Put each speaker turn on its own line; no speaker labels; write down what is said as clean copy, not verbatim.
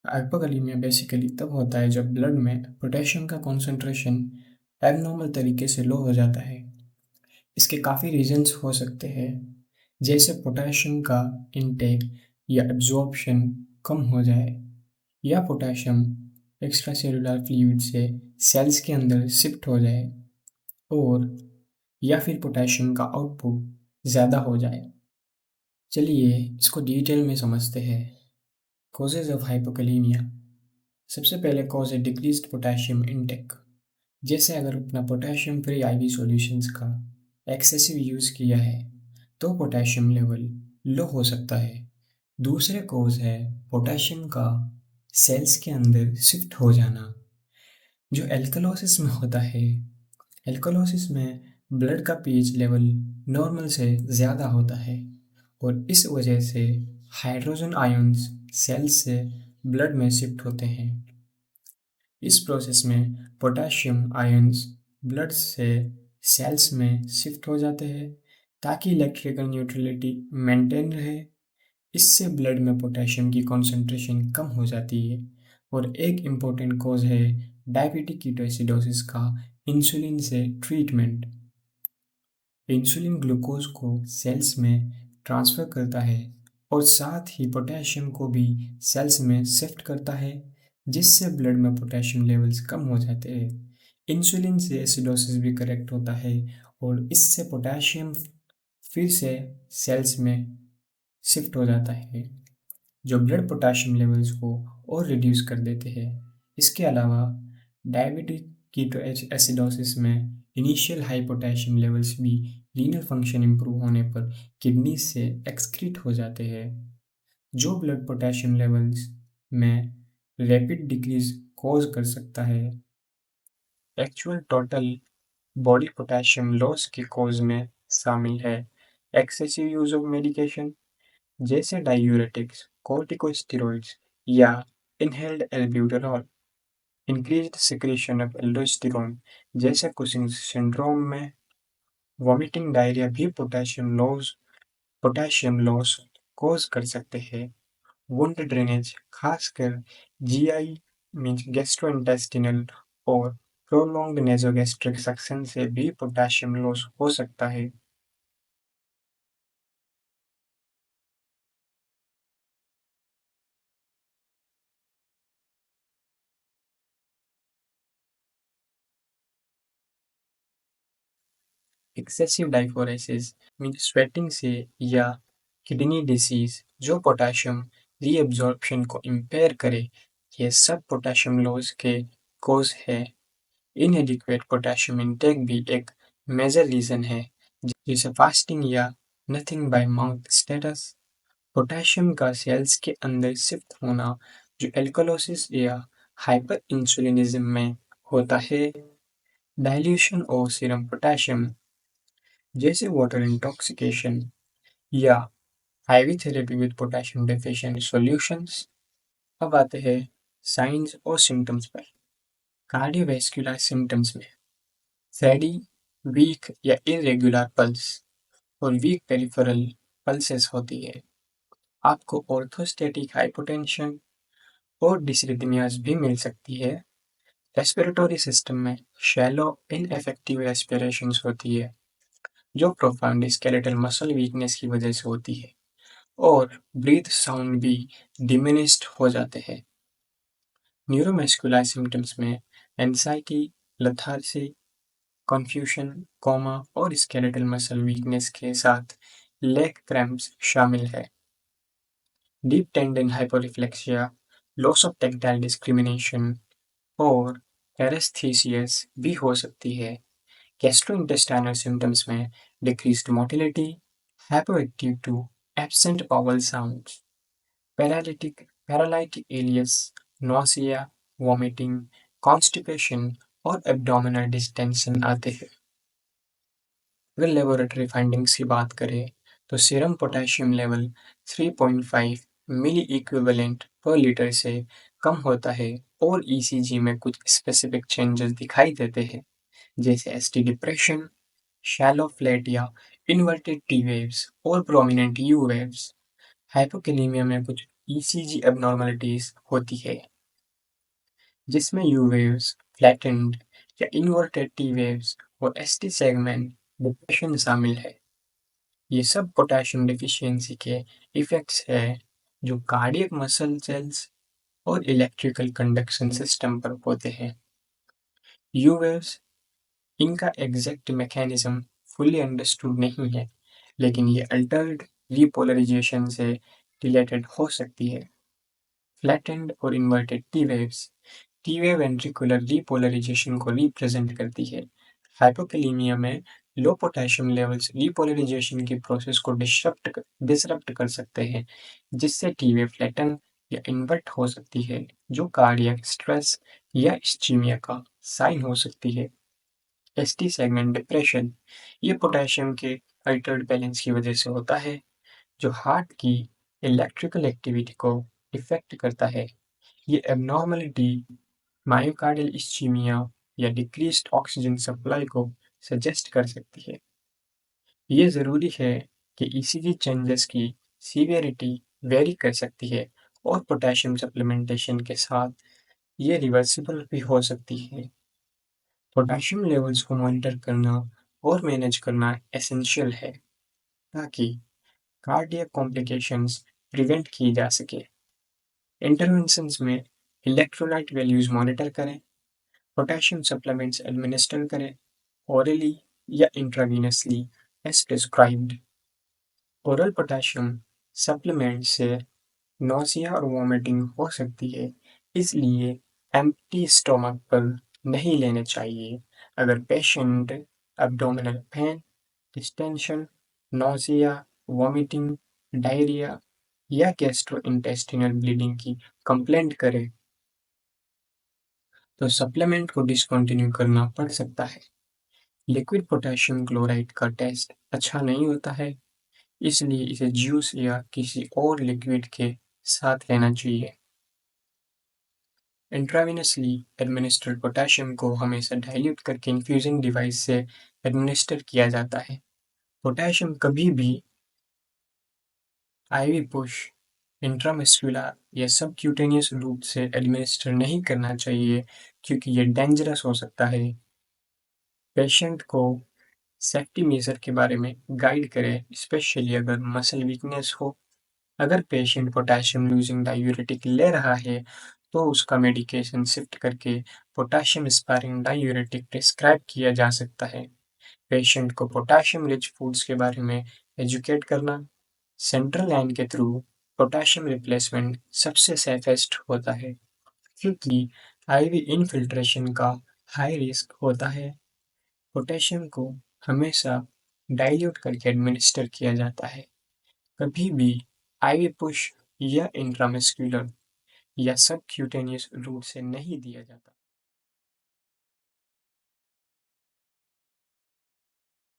Hypokalemia basically तब होता है जब ब्लड में पोटेशियम का कॉन्सेंट्रेशन एबनॉर्मल तरीके से लो हो जाता है। इसके काफ़ी रीजंस हो सकते हैं, जैसे पोटेशियम का इनटेक या एब्जॉर्प्शन कम हो जाए, या पोटेशियम एक्स्ट्रासेलुलर फ्लूइड से सेल्स के अंदर शिफ्ट हो जाए, और या फिर पोटेशियम का आउटपुट ज़्यादा हो जाए। चलिए इसको डिटेल में समझते हैं। Causes of hypokalemia. सबसे पहले कॉज है डिक्रीज्ड पोटेशियम इनटेक। जैसे अगर अपना पोटेशियम फ्री आईवी सॉल्यूशंस का एक्सेसिव यूज़ किया है तो पोटेशियम लेवल लो हो सकता है। दूसरे कॉज है पोटेशियम का सेल्स के अंदर शिफ्ट हो जाना, जो एल्कलोसिस में होता है। एल्कलोसिस में ब्लड का पीएच लेवल नॉर्मल से ज़्यादा होता है और इस वजह से हाइड्रोजन आयंस सेल्स से ब्लड में शिफ्ट होते हैं। इस प्रोसेस में पोटेशियम आयंस ब्लड से सेल्स में शिफ्ट हो जाते हैं ताकि इलेक्ट्रिकल न्यूट्रलिटी मेंटेन रहे। इससे ब्लड में पोटेशियम की कॉन्सेंट्रेशन कम हो जाती है। और एक इम्पोर्टेंट कॉज है डायबिटिक कीटोएसिडोसिस का इंसुलिन से ट्रीटमेंट। इंसुलिन ग्लूकोज को सेल्स में ट्रांसफ़र करता है और साथ ही पोटेशियम को भी सेल्स में शिफ्ट करता है, जिससे ब्लड में पोटेशियम लेवल्स कम हो जाते हैं। इंसुलिन से एसिडोसिस भी करेक्ट होता है और इससे पोटेशियम फिर से सेल्स में शिफ्ट हो जाता है, जो ब्लड पोटेशियम लेवल्स को और रिड्यूस कर देते हैं। इसके अलावा डायबिटिक कीटोएसिडोसिस में इनिशियल हाई पोटेशियम लेवल्स भी रीनल फंक्शन इंप्रूव होने पर किडनी से एक्सक्रीट हो जाते हैं, जो ब्लड पोटेशियम लेवल्स में रैपिड डिक्रीज कॉज कर सकता है। Actual total body potassium loss के कॉज में शामिल है एक्सेसिव यूज ऑफ मेडिकेशन, जैसे डायूरेटिक्स, कॉर्टिकोस्टेरॉइड्स या inhaled albuterol, increased secretion of aldosterone जैसे कुशिंग सिंड्रोम में, वॉमिटिंग, डायरिया भी पोटेशियम लॉस कॉज कर सकते हैं। वुंड ड्रेनेज, खासकर जीआई मीन्स गैस्ट्रोइंटेस्टिनल और प्रोलॉन्ग्ड नेजोगैस्ट्रिक सक्शन से भी पोटेशियम लॉस हो सकता है। एक्सेसिव डायफोरेसिस मीन्स स्वेटिंग से, या किडनी डिसीज जो पोटेशियम रीअब्जॉर्प्शन को इम्पेयर करे, ये सब पोटेशियम लॉस के कॉज है। इनएडिक्वेट पोटेशियम इंटेक भी एक मेजर रीज़न है, जैसे फास्टिंग या nothing bye mouth status. Potassium का सेल्स के अंदर शिफ्ट होना, जो एल्कलोसिस या हाइपर इंसुलिनिज्म में होता है। डाइल्यूशन ऑफ सीरम पोटेशियम, जैसे वाटर इंटॉक्सिकेशन या ivy therapy with potassium deficient solutions. अब आते हैं साइंस और सिम्टम्स पर। कार्डियोवैस्कुलर सिम्टम्स में स्टेडी, वीक या इरेगुलर पल्स और वीक पेरिफेरल पल्सेस होती है। आपको ऑर्थोस्टैटिक हाइपोटेंशन और डिसरिथमियाज भी मिल सकती है। रेस्पिरेटरी सिस्टम में शैलो इनएफेक्टिव रेस्पिरेशंस होती है, जो प्रोफाउंड स्केलेटल मसल वीकनेस की वजह से होती है, और ब्रीथ साउंड भी डिमिनिश्ड हो जाते हैं। न्यूरोमस्कुलर सिम्टम्स में एंजाइटी, लेथार्जी, कन्फ्यूजन, कोमा और स्केलेटल मसल वीकनेस के साथ लेग क्रैम्प्स शामिल है। Deep tendon hyporeflexia, loss of tactile discrimination और पैरेस्थीसिस भी हो सकती है। गैस्ट्रोइंटेस्टाइनल सिम्टम्स में decreased motility, hyperactive to absent vowel sounds, paralytic ileus, nausea, vomiting, constipation और abdominal distension आते हैं। अगर लेबोरेटरी फाइंडिंग्स की बात करें तो सीरम पोटेशियम लेवल 3.5 मिली इक्विवेलेंट पर लीटर से कम होता है और ईसीजी में कुछ स्पेसिफिक चेंजेस दिखाई देते हैं, जैसे एसटी डिप्रेशन, शैलो फ्लैट या इन्वर्टेड टी वेव्स और प्रोमिनेंट यू वेव्स। हाइपोकैलेमिया में कुछ ईसीजी एबनॉर्मलिटीज होती है, जिसमें यू वेव्स, फ्लैटेंड या इन्वर्टेड टी वेव्स और एसटी सेगमेंट डिप्रेशन शामिल है। ये सब पोटेशियम डिफिशियंसी के इफेक्ट्स है जो कार्डियक मसल सेल्स और इलेक्ट्रिकल कंडक्शन सिस्टम पर होते हैं। यू वेव्स, इनका एग्जैक्ट मैकेनिज्म फुली अंडरस्टूड नहीं है, लेकिन ये अल्टर्ड रिपोलराइजेशन से रिलेटेड हो सकती है। फ्लैटेंड और inverted T waves, T wave ventricular repolarization को रिप्रेजेंट करती है। हाइपोकैलिमिया में लो पोटेशियम लेवल्स रिपोलराइजेशन की प्रोसेस को डिसरप्ट कर सकते हैं, जिससे टी वेव फ्लैटन या इन्वर्ट हो सकती है, जो कार्डियक स्ट्रेस या इस्चीमिया का साइन हो सकती है। एसटी सेगमेंट डिप्रेशन, ये पोटेशियम के अल्टर्ड बैलेंस की वजह से होता है, जो हार्ट की इलेक्ट्रिकल एक्टिविटी को इफेक्ट करता है। ये एबनॉर्मलिटी मायोकार्डियल इस्चीमिया या डिक्रीज्ड ऑक्सीजन सप्लाई को सजेस्ट कर सकती है। ये ज़रूरी है कि ईसीजी चेंजेस की सीवियरिटी वेरी कर सकती है और पोटेशियम सप्लीमेंटेशन के साथ ये रिवर्सिबल भी हो सकती है। पोटेशियम लेवल्स को मॉनिटर करना और मैनेज करना एसेंशियल है ताकि कार्डियक कॉम्प्लिकेशंस प्रिवेंट की जा सके। इंटरवेंशंस में इलेक्ट्रोलाइट वैल्यूज मॉनिटर करें, पोटेशियम सप्लीमेंट्स एडमिनिस्टर करें, orally या intravenously as prescribed। Oral potassium supplement से नौसिया और वॉमिटिंग हो सकती है, इसलिए एम्प्टी स्टोमक पर नहीं लेने चाहिए। अगर patient abdominal pain, distension, nausea, vomiting, diarrhoea या गैस्ट्रोइंटेस्टिनल ब्लीडिंग की कंप्लेंट करे, तो सप्लीमेंट को डिसकंटिन्यू करना पड़ सकता है। लिक्विड पोटेशियम क्लोराइड का टेस्ट अच्छा नहीं होता है, इसलिए इसे जूस या किसी और लिक्विड के साथ लेना चाहिए। इंट्रावेनसली एडमिनिस्ट्रेड पोटेशियम को हमेशा डाइल्यूट करके इन्फ्यूजिंग डिवाइस से एडमिनिस्टर किया जाता है। पोटेशियम कभी भी आईवी पुश, इंट्रामस्कुलर या सबक्यूटेनियस रूट से एडमिनिस्टर नहीं करना चाहिए क्योंकि ये डेंजरस हो सकता है। पेशेंट को सेफ्टी मेजर के बारे में गाइड करें, स्पेशली अगर मसल वीकनेस हो। अगर पेशेंट पोटेशियम लूजिंग डायूरेटिक ले रहा है, तो उसका मेडिकेशन शिफ्ट करके पोटेशियम स्पारिंग डायूरेटिक प्रिस्क्राइब किया जा सकता है। पेशेंट को पोटेशियम रिच फूड्स के बारे में एजुकेट करना, सेंट्रल लाइन के थ्रू पोटेशियम रिप्लेसमेंट सबसे सेफेस्ट होता है क्योंकि आईवी इनफिल्ट्रेशन का हाई रिस्क होता है। पोटेशियम को हमेशा डाइल्यूट करके एडमिनिस्टर किया जाता है, कभी भी आईवी पुश या इंट्रामस्कुलर या सबक्यूटेनियस रूट से नहीं दिया जाता।